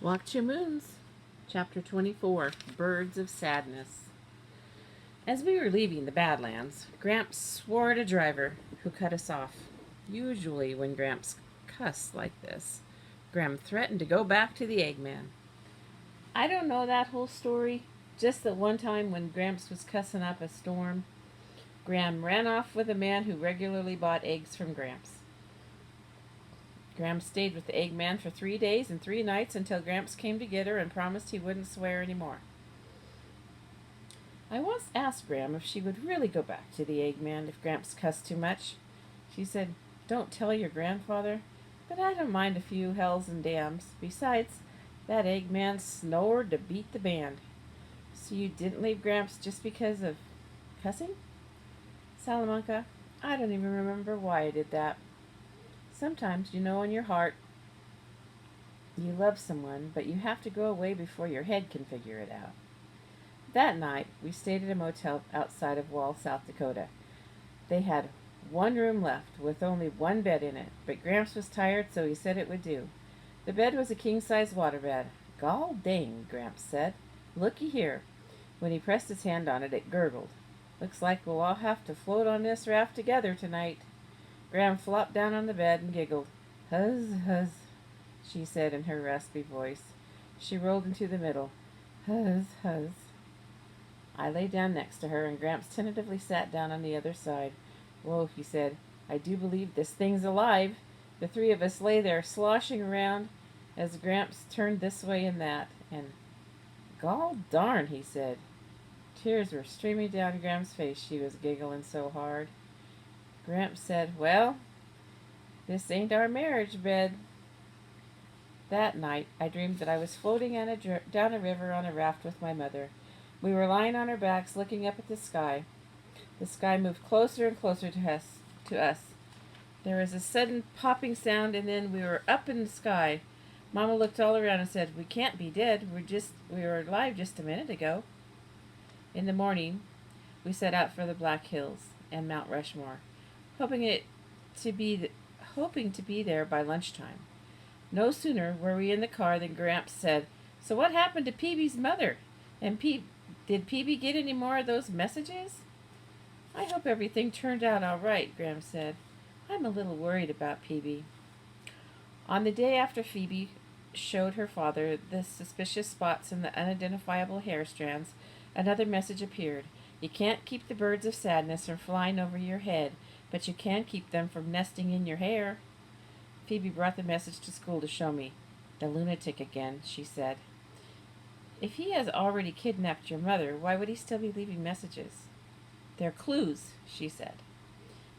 Walk Two Moons, Chapter 24, Birds of Sadness. As we were leaving the Badlands, Gramps swore at a driver who cut us off. Usually when Gramps cussed like this, Graham threatened to go back to the Eggman. I don't know that whole story, just that one time when Gramps was cussing up a storm, Graham ran off with a man who regularly bought eggs from Gramps. Gramps stayed with the Eggman for 3 days and 3 nights until Gramps came to get her and promised he wouldn't swear anymore. I once asked Gram if she would really go back to the Eggman if Gramps cussed too much. She said, "Don't tell your grandfather, but I don't mind a few hells and damns. Besides, that Eggman snored to beat the band." "So you didn't leave Gramps just because of cussing?" "Salamanca, I don't even remember why I did that. Sometimes you know in your heart you love someone, but you have to go away before your head can figure it out." That night, we stayed at a motel outside of Wall, South Dakota. They had one room left, with only one bed in it, but Gramps was tired, so he said it would do. The bed was a king-size waterbed. "Gall dang," Gramps said. "Looky here." When he pressed his hand on it, it gurgled. "Looks like we'll all have to float on this raft together tonight." Gram flopped down on the bed and giggled. "Huzz, huzz," she said in her raspy voice. She rolled into the middle. "Huzz, huzz." I lay down next to her, and Gramps tentatively sat down on the other side. "Whoa," he said. "I do believe this thing's alive." The 3 of us lay there sloshing around as Gramps turned this way and that, and "Gall darn," he said. Tears were streaming down Gramps' face, she was giggling so hard. Gramps said, "Well, this ain't our marriage bed." That night, I dreamed that I was floating down a river on a raft with my mother. We were lying on our backs, looking up at the sky. The sky moved closer and closer to us. There was a sudden popping sound, and then we were up in the sky. Mama looked all around and said, "We can't be dead. We were alive just a minute ago." In the morning, we set out for the Black Hills and Mount Rushmore, hoping to be there by lunchtime. No sooner were we in the car than Gramps said, "So what happened to Peebee's mother? And did Peebee get any more of those messages?" "I hope everything turned out all right," Gramps said. "I'm a little worried about Peebee." On the day after Phoebe showed her father the suspicious spots in the unidentifiable hair strands, another message appeared. "You can't keep the birds of sadness from flying over your head, but you can keep them from nesting in your hair." Phoebe brought the message to school to show me. "The lunatic again," she said. "If he has already kidnapped your mother, why would he still be leaving messages?" "They're clues," she said.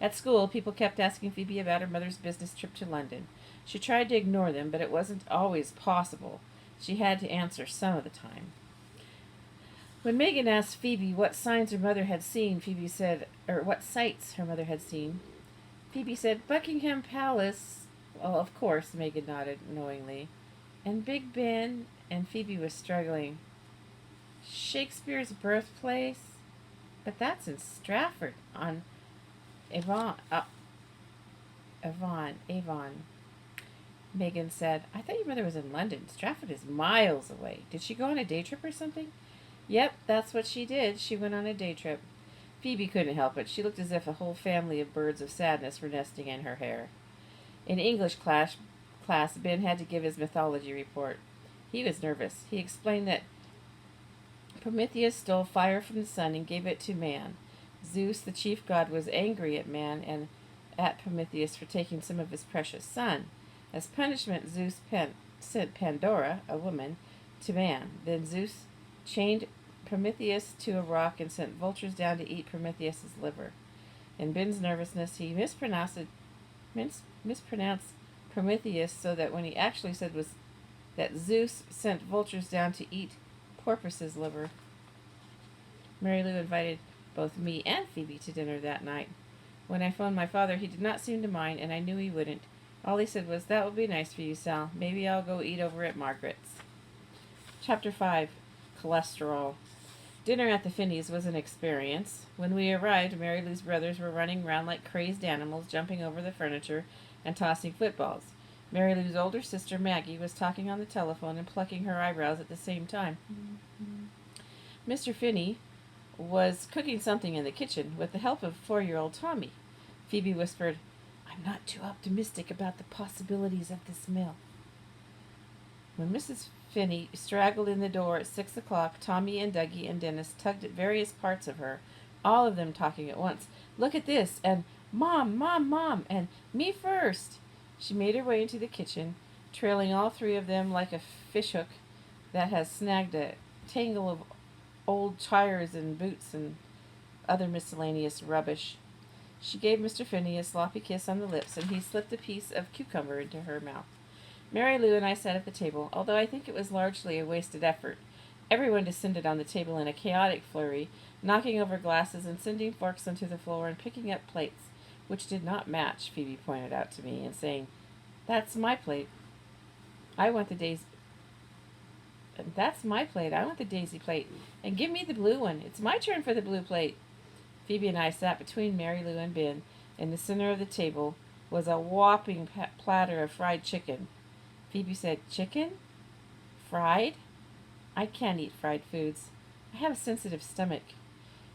At school, people kept asking Phoebe about her mother's business trip to London. She tried to ignore them, but it wasn't always possible. She had to answer some of the time. When Megan asked Phoebe what signs her mother had seen, what sights her mother had seen, Phoebe said, "Buckingham Palace." "Well, of course," Megan nodded knowingly. "And Big Ben," and Phoebe was struggling. "Shakespeare's birthplace?" "But that's in Stratford on Avon." Avon. Megan said, "I thought your mother was in London. Stratford is miles away. Did she go on a day trip or something?" "Yep, that's what she did. She went on a day trip." Phoebe couldn't help it. She looked as if a whole family of birds of sadness were nesting in her hair. In English class, Ben had to give his mythology report. He was nervous. He explained that Prometheus stole fire from the sun and gave it to man. Zeus, the chief god, was angry at man and at Prometheus for taking some of his precious sun. As punishment, Zeus sent Pandora, a woman, to man. Then Zeus chained Prometheus to a rock and sent vultures down to eat Prometheus's liver. In Ben's nervousness, he mispronounced Prometheus, so that when he actually said was that Zeus sent vultures down to eat Porpoise's liver. Mary Lou invited both me and Phoebe to dinner that night. When I phoned my father, he did not seem to mind, and I knew he wouldn't. All he said was, "That would be nice for you, Sal. Maybe I'll go eat over at Margaret's." Chapter 5. Cholesterol. Dinner at the Finneys was an experience. When we arrived, Mary Lou's brothers were running around like crazed animals, jumping over the furniture and tossing footballs. Mary Lou's older sister, Maggie, was talking on the telephone and plucking her eyebrows at the same time. Mr. Finney was cooking something in the kitchen with the help of 4-year-old Tommy. Phoebe whispered, "I'm not too optimistic about the possibilities of this meal." When Mrs. Finney straggled in the door at 6 o'clock, Tommy and Dougie and Dennis tugged at various parts of her, all of them talking at once. "Look at this," and "Mom, Mom, Mom," and "Me first." She made her way into the kitchen, trailing all three of them like a fishhook that has snagged a tangle of old tires and boots and other miscellaneous rubbish. She gave Mr. Finney a sloppy kiss on the lips, and he slipped a piece of cucumber into her mouth. Mary Lou and I sat at the table, although I think it was largely a wasted effort. Everyone descended on the table in a chaotic flurry, knocking over glasses and sending forks onto the floor and picking up plates, which did not match, Phoebe pointed out to me, and saying, "That's my plate. I want the daisy. That's my plate. I want the daisy plate. And give me the blue one. It's my turn for the blue plate." Phoebe and I sat between Mary Lou and Ben. In the center of the table was a whopping platter of fried chicken. Phoebe said, "Chicken? Fried? I can't eat fried foods. I have a sensitive stomach."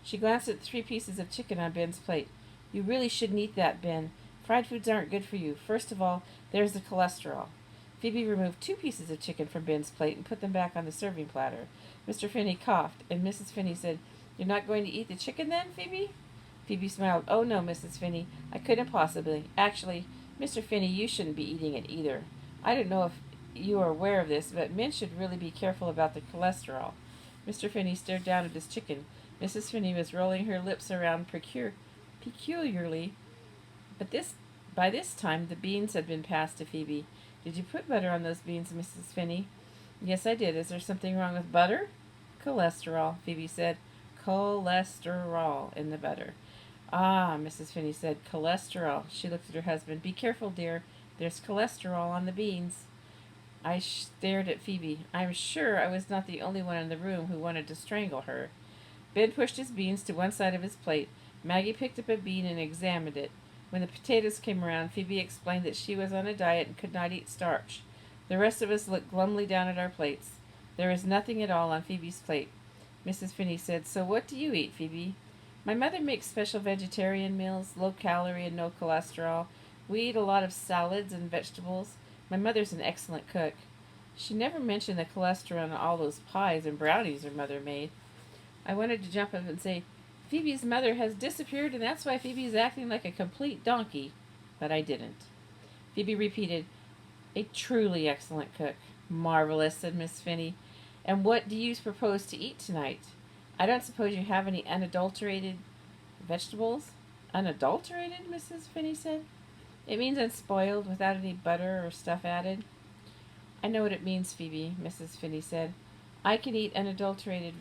She glanced at the 3 pieces of chicken on Ben's plate. "You really shouldn't eat that, Ben. Fried foods aren't good for you. First of all, there's the cholesterol." Phoebe removed 2 pieces of chicken from Ben's plate and put them back on the serving platter. Mr. Finney coughed, and Mrs. Finney said, "You're not going to eat the chicken then, Phoebe?" Phoebe smiled. "Oh, no, Mrs. Finney. I couldn't possibly. Actually, Mr. Finney, you shouldn't be eating it either. I don't know if you are aware of this, but men should really be careful about the cholesterol." Mr. Finney stared down at his chicken. Mrs. Finney was rolling her lips around peculiarly, but by this time the beans had been passed to Phoebe. "Did you put butter on those beans, Mrs. Finney?" "Yes, I did. Is there something wrong with butter?" "Cholesterol," Phoebe said. "Cholesterol in the butter." "Ah," Mrs. Finney said. "Cholesterol." She looked at her husband. "Be careful, dear. There's cholesterol on the beans." I stared at Phoebe. I'm sure I was not the only one in the room who wanted to strangle her. Ben pushed his beans to one side of his plate. Maggie picked up a bean and examined it. When the potatoes came around, Phoebe explained that she was on a diet and could not eat starch. The rest of us looked glumly down at our plates. There was nothing at all on Phoebe's plate. Mrs. Finney said, "So what do you eat, Phoebe?" "My mother makes special vegetarian meals, low calorie and no cholesterol. We eat a lot of salads and vegetables. My mother's an excellent cook." She never mentioned the cholesterol in all those pies and brownies her mother made. I wanted to jump up and say, "Phoebe's mother has disappeared, and that's why Phoebe's acting like a complete donkey," but I didn't. Phoebe repeated, "A truly excellent cook." "Marvelous," said Miss Finney. "And what do you propose to eat tonight? I don't suppose you have any unadulterated vegetables?" "Unadulterated?" Mrs. Finney said. "It means unspoiled, without any butter or stuff added." "I know what it means, Phoebe," Mrs. Finney said. "I can eat unadulterated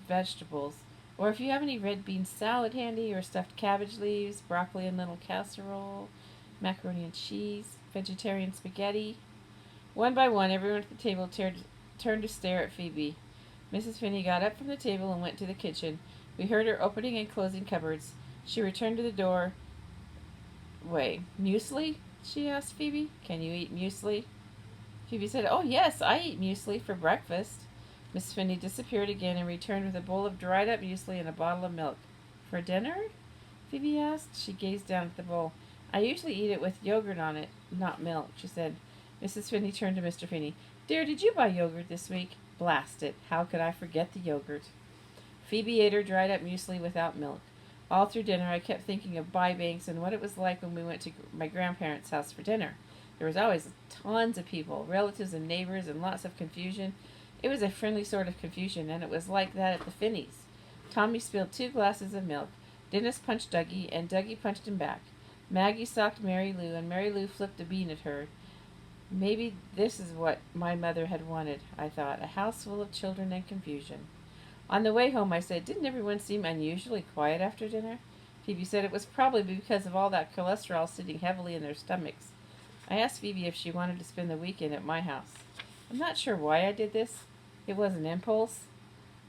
vegetables. Or if you have any red bean salad handy, or stuffed cabbage leaves, broccoli and lentil casserole, macaroni and cheese, vegetarian spaghetti." One by one, everyone at the table turned to stare at Phoebe. Mrs. Finney got up from the table and went to the kitchen. We heard her opening and closing cupboards. She returned to the door. "Wait, muesli?" she asked Phoebe. "Can you eat muesli?" Phoebe said, "Oh, yes, I eat muesli for breakfast." Miss Finney disappeared again and returned with a bowl of dried up muesli and a bottle of milk. "For dinner?" Phoebe asked. She gazed down at the bowl. "I usually eat it with yogurt on it, not milk," she said. Mrs. Finney turned to Mr. Finney. "Dear, did you buy yogurt this week?" "Blast it. How could I forget the yogurt?" Phoebe ate her dried up muesli without milk. All through dinner I kept thinking of Bybanks and what it was like when we went to my grandparents' house for dinner. There was always tons of people, relatives and neighbors, and lots of confusion. It was a friendly sort of confusion, and it was like that at the Finneys. Tommy spilled 2 glasses of milk. Dennis punched Dougie, and Dougie punched him back. Maggie socked Mary Lou, and Mary Lou flipped a bean at her. Maybe this is what my mother had wanted, I thought, a house full of children and confusion. On the way home I said, "Didn't everyone seem unusually quiet after dinner?" Phoebe said it was probably because of all that cholesterol sitting heavily in their stomachs. I asked Phoebe if she wanted to spend the weekend at my house. I'm not sure why I did this. It was an impulse.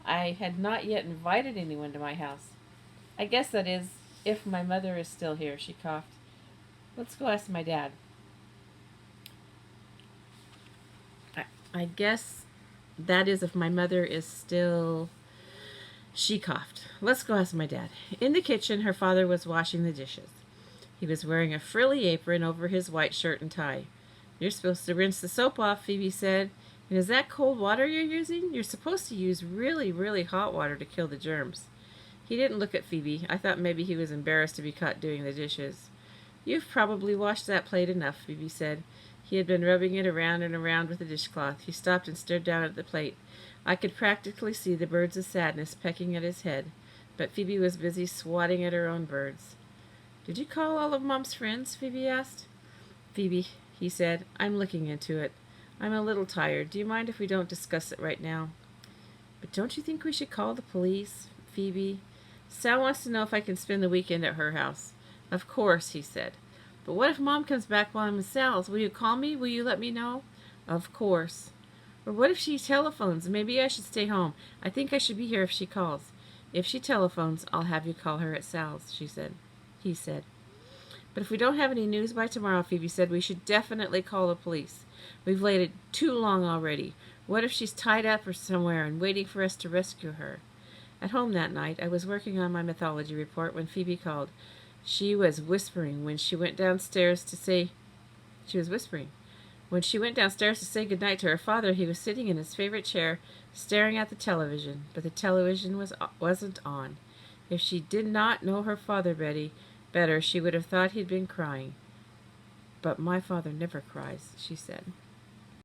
I had not yet invited anyone to my house. "I guess that is, if my mother is still here," she coughed. "Let's go ask my dad." I guess that is if my mother is still... She coughed. Let's go ask my dad. In the kitchen, her father was washing the dishes. He was wearing a frilly apron over his white shirt and tie. You're supposed to rinse the soap off, Phoebe said. And is that cold water you're using? You're supposed to use really, really hot water to kill the germs. He didn't look at Phoebe. I thought maybe he was embarrassed to be caught doing the dishes. You've probably washed that plate enough, Phoebe said. He had been rubbing it around and around with the dishcloth. He stopped and stared down at the plate. I could practically see the birds of sadness pecking at his head, but Phoebe was busy swatting at her own birds. Did you call all of Mom's friends? Phoebe asked. Phoebe, he said, I'm looking into it. I'm a little tired. Do you mind if we don't discuss it right now? But don't you think we should call the police, Phoebe? Sal wants to know if I can spend the weekend at her house. Of course, he said. But what if Mom comes back while I'm at Sal's? Will you call me? Will you let me know? Of course. Or what if she telephones? Maybe I should stay home. I think I should be here if she calls. If she telephones, I'll have you call her at Sal's, she said. He said. But if we don't have any news by tomorrow, Phoebe said, we should definitely call the police. We've waited too long already. What if she's tied up or somewhere and waiting for us to rescue her? At home that night, I was working on my mythology report when Phoebe called. She was whispering when she went downstairs to say... She was whispering. When she went downstairs to say goodnight to her father, he was sitting in his favorite chair, staring at the television, but the television wasn't on. If she did not know her father better, she would have thought he'd been crying. But my father never cries, she said.